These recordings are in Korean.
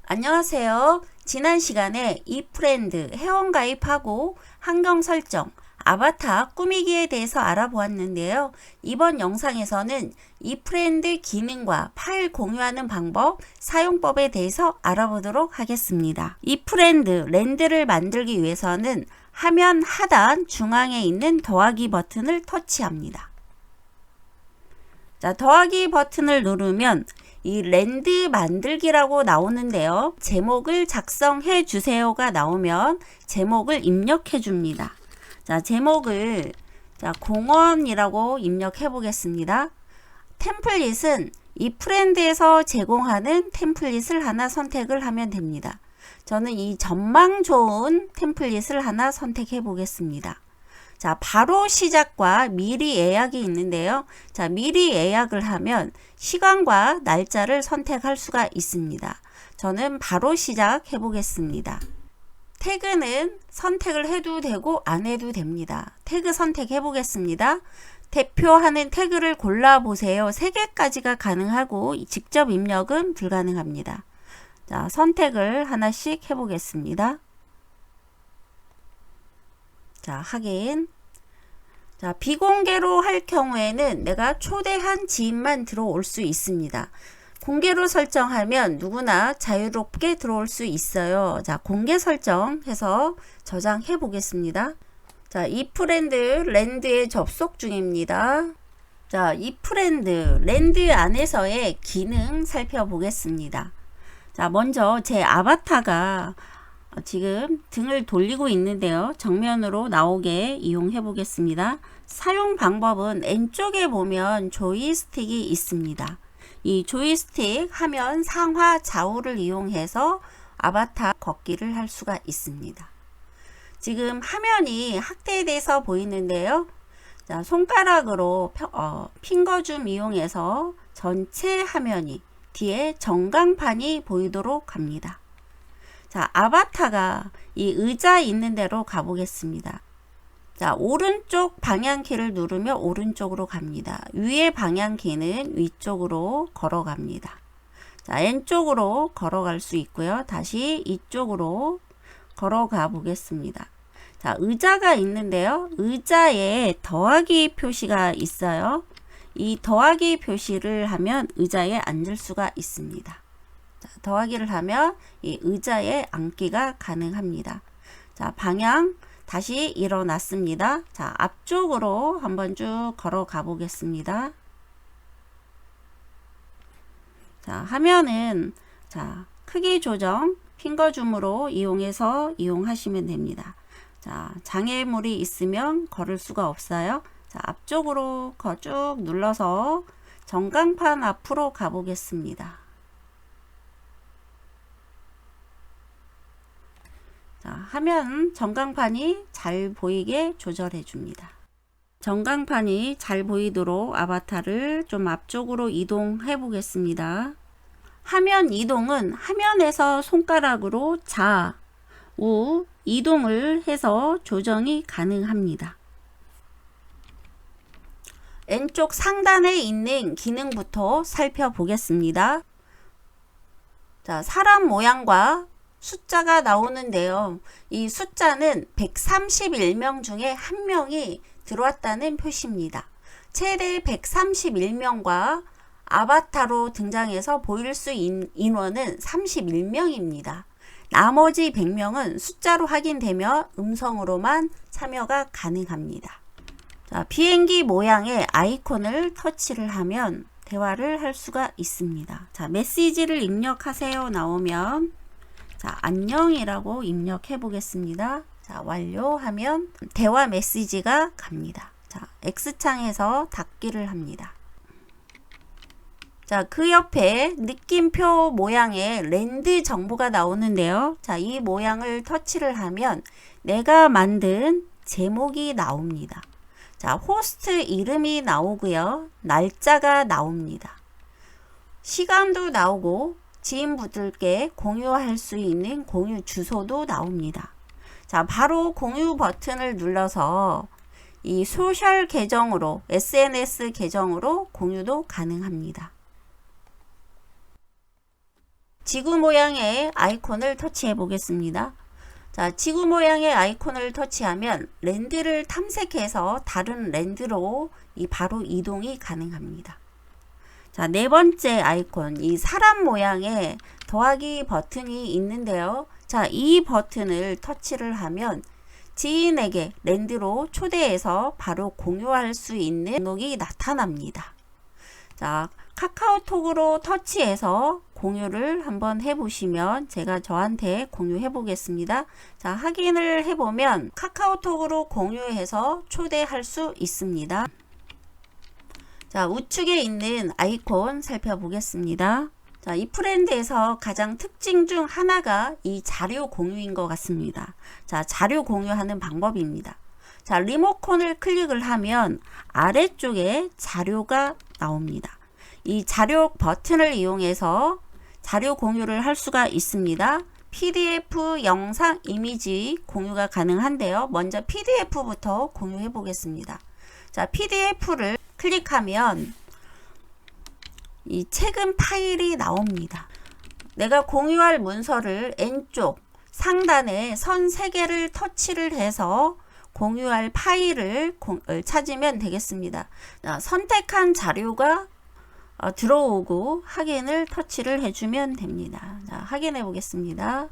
안녕하세요. 지난 시간에 이프렌드 회원 가입하고 환경 설정, 아바타 꾸미기에 대해서 알아보았는데요. 이번 영상에서는 이프렌드 기능과 파일 공유하는 방법, 사용법에 대해서 알아보도록 하겠습니다. 이프렌드 랜드를 만들기 위해서는 화면 하단 중앙에 있는 더하기 버튼을 터치합니다. 자, 더하기 버튼을 누르면 이 랜드 만들기라고 나오는데요. 제목을 작성해 주세요가 나오면 제목을 입력해 줍니다. 자, 제목을 공원이라고 입력해 보겠습니다. 템플릿은 이 프렌드에서 제공하는 템플릿을 하나 선택을 하면 됩니다. 저는 이 전망 좋은 템플릿을 하나 선택해 보겠습니다. 자, 바로 시작과 미리 예약이 있는데요. 자, 미리 예약을 하면 시간과 날짜를 선택할 수가 있습니다. 저는 바로 시작해 보겠습니다. 태그는 선택을 해도 되고 안 해도 됩니다. 태그 선택해 보겠습니다. 대표하는 태그를 골라 보세요. 3개까지가 가능하고 직접 입력은 불가능합니다. 자, 선택을 하나씩 해 보겠습니다. 자, 확인. 자, 비공개로 할 경우에는 내가 초대한 지인만 들어올 수 있습니다. 공개로 설정하면 누구나 자유롭게 들어올 수 있어요. 자, 공개 설정해서 저장해 보겠습니다. 자, 이프렌드 랜드에 접속 중입니다. 자, 이프렌드 랜드 안에서의 기능 살펴보겠습니다. 자, 먼저 제 아바타가 지금 등을 돌리고 있는데요. 정면으로 나오게 이용해 보겠습니다. 사용 방법은 왼쪽에 보면 조이스틱이 있습니다. 이 조이스틱 화면 상하 좌우를 이용해서 아바타 걷기를 할 수가 있습니다. 지금 화면이 확대돼서 보이는데요. 자, 손가락으로 핑거줌 이용해서 전체 화면이 뒤에 전광판이 보이도록 합니다. 자, 아바타가 이 의자 있는 데로 가보겠습니다. 자, 오른쪽 방향키를 누르면 오른쪽으로 갑니다. 위의 방향키는 위쪽으로 걸어갑니다. 자, 왼쪽으로 걸어갈 수 있고요. 다시 이쪽으로 걸어가 보겠습니다. 자, 의자가 있는데요. 의자에 더하기 표시가 있어요. 이 더하기 표시를 하면 의자에 앉을 수가 있습니다. 자, 더하기를 하면 이 의자에 앉기가 가능합니다. 자, 방향 다시 일어났습니다. 자, 앞쪽으로 한번 쭉 걸어가 보겠습니다. 자, 화면은 크기 조정 핑거줌으로 이용해서 이용하시면 됩니다. 자, 장애물이 있으면 걸을 수가 없어요. 자, 앞쪽으로 쭉 눌러서 전광판 앞으로 가 보겠습니다. 자, 화면 전광판이 잘 보이게 조절해 줍니다. 전광판이 잘 보이도록 아바타를 좀 앞쪽으로 이동해 보겠습니다. 화면 이동은 화면에서 손가락으로 좌우 이동을 해서 조정이 가능합니다. 왼쪽 상단에 있는 기능부터 살펴보겠습니다. 자, 사람 모양과 숫자가 나오는데요. 이 숫자는 131명 중에 1명이 들어왔다는 표시입니다. 최대 131명과 아바타로 등장해서 보일 수 있는 인원은 31명입니다. 나머지 100명은 숫자로 확인되며 음성으로만 참여가 가능합니다. 자, 비행기 모양의 아이콘을 터치를 하면 대화를 할 수가 있습니다. 자, 메시지를 입력하세요 나오면 자, 안녕이라고 입력해 보겠습니다. 자, 완료하면 대화 메시지가 갑니다. 자, X창에서 닫기를 합니다. 자, 그 옆에 느낌표 모양의 랜드 정보가 나오는데요. 자, 이 모양을 터치를 하면 내가 만든 제목이 나옵니다. 자, 호스트 이름이 나오고요. 날짜가 나옵니다. 시간도 나오고 지인분들께 공유할 수 있는 공유 주소도 나옵니다. 자, 바로 공유 버튼을 눌러서 이 소셜 계정으로 SNS 계정으로 공유도 가능합니다. 지구 모양의 아이콘을 터치해 보겠습니다. 자, 지구 모양의 아이콘을 터치하면 랜드를 탐색해서 다른 랜드로 바로 이동이 가능합니다. 자, 네 번째 아이콘, 이 사람 모양의 더하기 버튼이 있는데요. 자, 이 버튼을 터치를 하면 지인에게 랜드로 초대해서 바로 공유할 수 있는 목록이 나타납니다. 자, 카카오톡으로 터치해서 공유를 한번 해보시면 제가 저한테 공유해 보겠습니다. 자, 확인을 해보면 카카오톡으로 공유해서 초대할 수 있습니다. 자, 우측에 있는 아이콘 살펴보겠습니다. 자, 이 프렌드에서 가장 특징 중 하나가 이 자료 공유인 것 같습니다. 자, 자료 공유하는 방법입니다. 자, 리모컨을 클릭을 하면 아래쪽에 자료가 나옵니다. 이 자료 버튼을 이용해서 자료 공유를 할 수가 있습니다. PDF, 영상, 이미지 공유가 가능한데요. 먼저 PDF부터 공유해 보겠습니다. 자, PDF를 클릭하면 이 책임 파일이 나옵니다. 내가 공유할 문서를 왼쪽 상단에 선 3개를 터치를 해서 공유할 파일을 찾으면 되겠습니다. 자, 선택한 자료가 들어오고 확인을 터치를 해주면 됩니다. 자, 확인해 보겠습니다.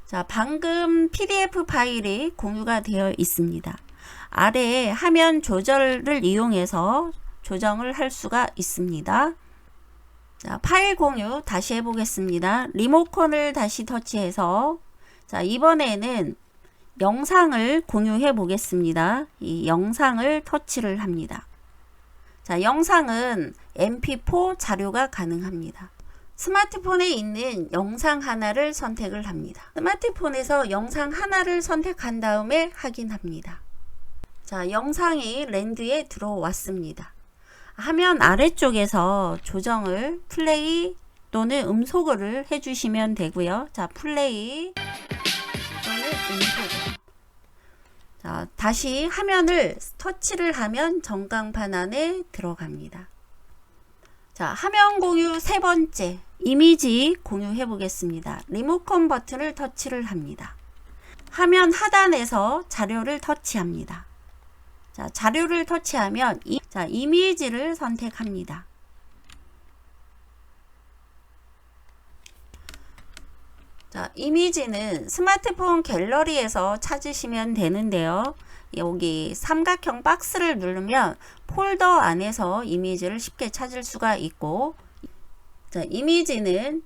자, 방금 PDF 파일이 공유가 되어 있습니다. 아래에 화면 조절을 이용해서 조정을 할 수가 있습니다. 자, 파일 공유 다시 해보겠습니다. 리모컨을 다시 터치해서 자, 이번에는 영상을 공유해 보겠습니다. 이 영상을 터치를 합니다. 자, 영상은 mp4 자료가 가능합니다. 스마트폰에 있는 영상 하나를 선택을 합니다. 스마트폰에서 영상 하나를 선택한 다음에 확인합니다. 자, 영상이 랜드에 들어왔습니다. 화면 아래쪽에서 조정을 플레이 또는 음소거를 해주시면 되고요. 자, 플레이 또는 음소거. 자, 다시 화면을 터치를 하면 전광판 안에 들어갑니다. 자, 화면 공유 세 번째, 이미지 공유해 보겠습니다. 리모컨 버튼을 터치를 합니다. 화면 하단에서 자료를 터치합니다. 자, 자료를 터치하면 이미지를 선택합니다. 자, 이미지는 스마트폰 갤러리에서 찾으시면 되는데요. 여기 삼각형 박스를 누르면 폴더 안에서 이미지를 쉽게 찾을 수가 있고, 자, 이미지는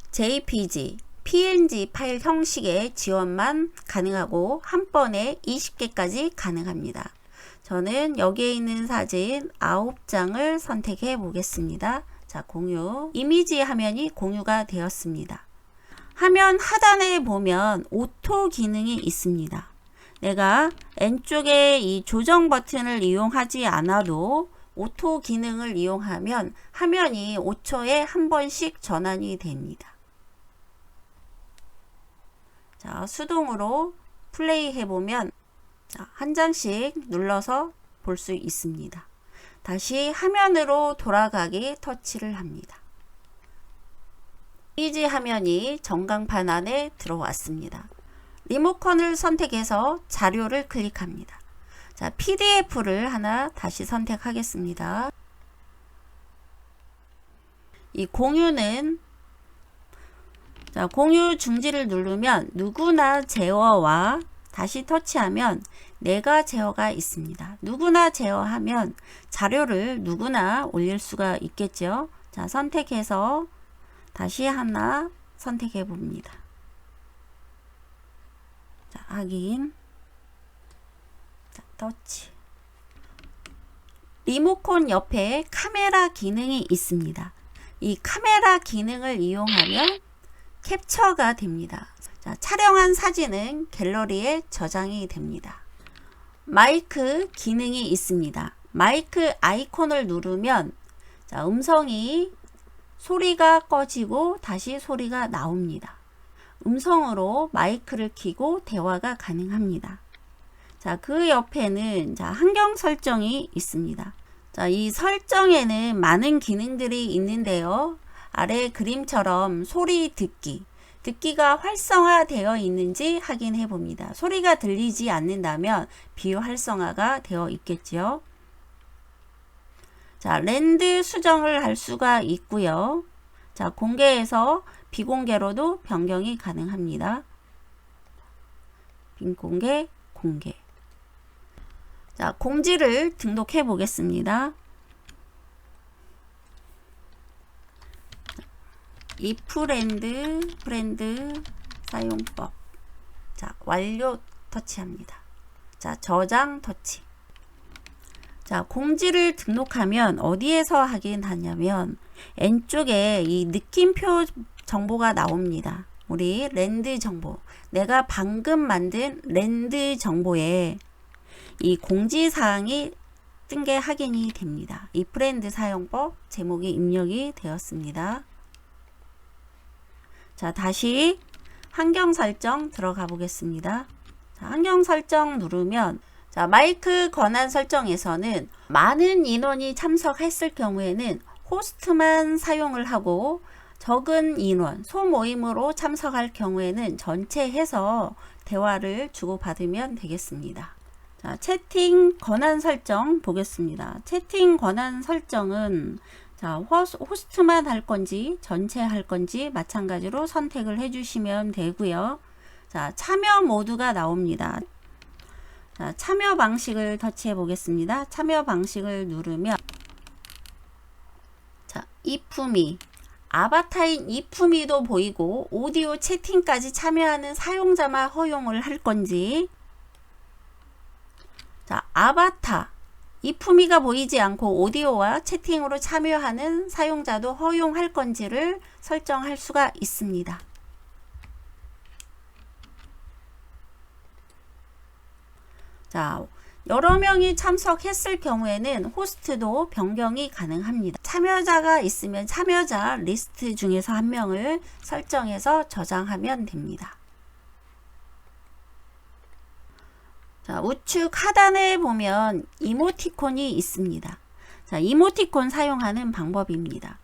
JPG, PNG 파일 형식의 지원만 가능하고 한 번에 20개까지 가능합니다. 저는 여기에 있는 사진 9장을 선택해 보겠습니다. 자, 공유. 이미지 화면이 공유가 되었습니다. 화면 하단에 보면 오토 기능이 있습니다. 내가 왼쪽에 이 조정 버튼을 이용하지 않아도 오토 기능을 이용하면 화면이 5초에 한 번씩 전환이 됩니다. 자, 수동으로 플레이 해보면 한 장씩 눌러서 볼 수 있습니다. 다시 화면으로 돌아가기 터치를 합니다. 이미지 화면이 전광판 안에 들어왔습니다. 리모컨을 선택해서 자료를 클릭합니다. 자, PDF를 하나 다시 선택하겠습니다. 이 공유는 자, 공유 중지를 누르면 누구나 제어와 다시 터치하면 내가 제어가 있습니다. 누구나 제어하면 자료를 누구나 올릴 수가 있겠죠. 자, 선택해서 다시 하나 선택해 봅니다. 자, 확인. 자, 터치. 리모컨 옆에 카메라 기능이 있습니다. 이 카메라 기능을 이용하면 캡처가 됩니다. 자, 촬영한 사진은 갤러리에 저장이 됩니다. 마이크 기능이 있습니다. 마이크 아이콘을 누르면 자, 음성이 소리가 꺼지고 다시 소리가 나옵니다. 음성으로 마이크를 켜고 대화가 가능합니다. 자, 그 옆에는 자, 환경 설정이 있습니다. 자, 이 설정에는 많은 기능들이 있는데요. 아래 그림처럼 소리 듣기가 활성화되어 있는지 확인해 봅니다. 소리가 들리지 않는다면 비활성화가 되어 있겠죠. 자, 랜드 수정을 할 수가 있고요. 자, 공개에서 비공개로도 변경이 가능합니다. 빈공개, 공개. 자, 공지를 등록해 보겠습니다. 프렌드 사용법. 자, 완료 터치합니다. 자, 저장 터치. 자, 공지를 등록하면 어디에서 확인하냐면 N쪽에 이 느낌표 정보가 나옵니다. 우리 랜드 정보. 내가 방금 만든 랜드 정보에 이 공지사항이 뜬 게 확인이 됩니다. 이 프렌드 사용법 제목이 입력이 되었습니다. 자, 다시 환경 설정 들어가 보겠습니다. 자, 환경 설정 누르면 자, 마이크 권한 설정에서는 많은 인원이 참석했을 경우에는 호스트만 사용을 하고 적은 인원, 소모임으로 참석할 경우에는 전체 해서 대화를 주고받으면 되겠습니다. 자, 채팅 권한 설정 보겠습니다. 채팅 권한 설정은 자, 호스트만 할 건지 전체 할 건지 마찬가지로 선택을 해 주시면 되고요. 자, 참여 모드가 나옵니다. 자, 참여 방식을 터치해 보겠습니다. 참여 방식을 누르면 자, 이품이 아바타인 이품이도 보이고 오디오 채팅까지 참여하는 사용자만 허용을 할 건지 자, 아바타 이품이가 보이지 않고 오디오와 채팅으로 참여하는 사용자도 허용할 건지를 설정할 수가 있습니다. 자, 여러 명이 참석했을 경우에는 호스트도 변경이 가능합니다. 참여자가 있으면 참여자 리스트 중에서 한 명을 설정해서 저장하면 됩니다. 자, 우측 하단에 보면 이모티콘이 있습니다. 자, 이모티콘 사용하는 방법입니다.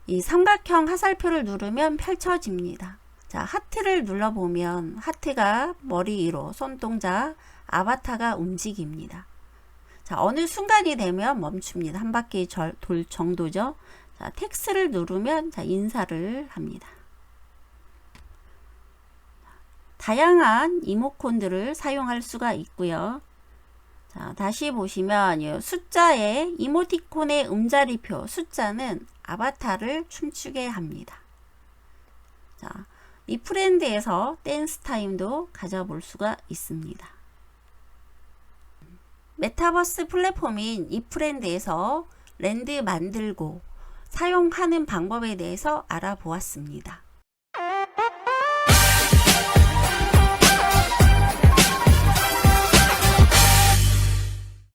이 삼각형 화살표를 누르면 펼쳐집니다. 자, 하트를 눌러보면 하트가 머리 위로 손동작 아바타가 움직입니다. 자, 어느 순간이 되면 멈춥니다. 한 바퀴 돌 정도죠. 자, 텍스트를 누르면 자, 인사를 합니다. 다양한 이모콘들을 사용할 수가 있고요. 자, 다시 보시면 숫자의 이모티콘의 음자리표 숫자는 아바타를 춤추게 합니다. 자, 이 프렌드에서 댄스 타임도 가져볼 수가 있습니다. 메타버스 플랫폼인 이 프렌드에서 랜드 만들고 사용하는 방법에 대해서 알아보았습니다.